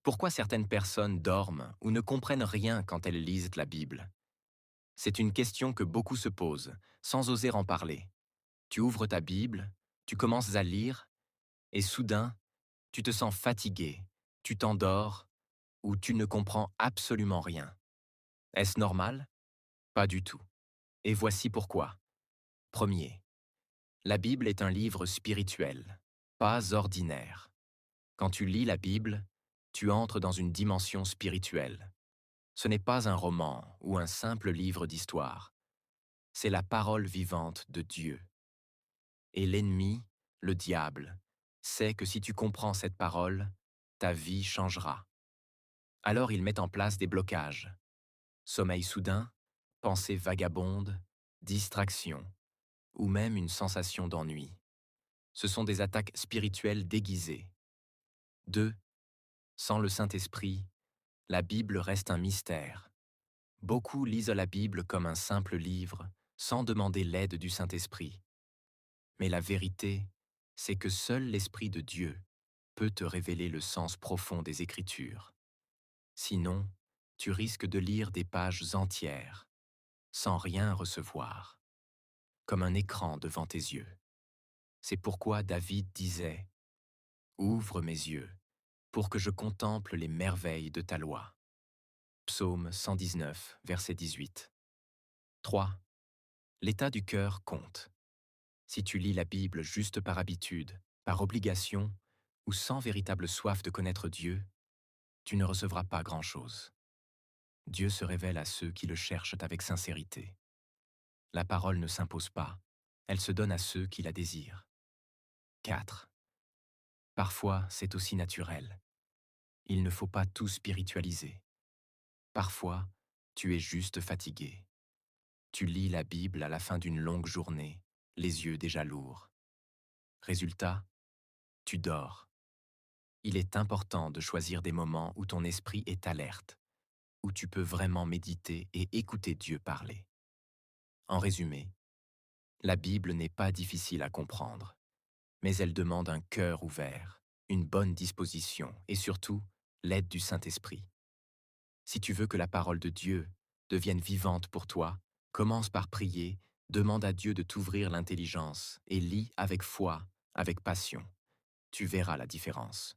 Pourquoi certaines personnes dorment ou ne comprennent rien quand elles lisent la Bible? C'est une question que beaucoup se posent, sans oser en parler. Tu ouvres ta Bible, tu commences à lire, et soudain, tu te sens fatigué, tu t'endors, ou tu ne comprends absolument rien. Est-ce normal? Pas du tout. Et voici pourquoi. Premier, la Bible est un livre spirituel, pas ordinaire. Quand tu lis la Bible, tu entres dans une dimension spirituelle. Ce n'est pas un roman ou un simple livre d'histoire, c'est la parole vivante de Dieu. Et l'ennemi, le diable, sait que si tu comprends cette parole, ta vie changera. Alors il met en place des blocages. Sommeil soudain, pensées vagabondes, distraction, ou même une sensation d'ennui. Ce sont des attaques spirituelles déguisées. 2. Sans le Saint-Esprit, la Bible reste un mystère. Beaucoup lisent la Bible comme un simple livre, sans demander l'aide du Saint-Esprit. Mais la vérité, c'est que seul l'Esprit de Dieu peut te révéler le sens profond des Écritures. Sinon, tu risques de lire des pages entières, sans rien recevoir, comme un écran devant tes yeux. C'est pourquoi David disait « Ouvre mes yeux, pour que je contemple les merveilles de ta loi ». Psaume 119, verset 18. 3. L'état du cœur compte. Si tu lis la Bible juste par habitude, par obligation, ou sans véritable soif de connaître Dieu, tu ne recevras pas grand-chose. Dieu se révèle à ceux qui le cherchent avec sincérité. La parole ne s'impose pas, elle se donne à ceux qui la désirent. 4. Parfois, c'est aussi naturel. Il ne faut pas tout spiritualiser. Parfois, tu es juste fatigué. Tu lis la Bible à la fin d'une longue journée, les yeux déjà lourds. Résultat, tu dors. Il est important de choisir des moments où ton esprit est alerte, où tu peux vraiment méditer et écouter Dieu parler. En résumé, la Bible n'est pas difficile à comprendre, mais elle demande un cœur ouvert, une bonne disposition et surtout l'aide du Saint-Esprit. Si tu veux que la parole de Dieu devienne vivante pour toi, commence par prier, demande à Dieu de t'ouvrir l'intelligence et lis avec foi, avec passion. Tu verras la différence.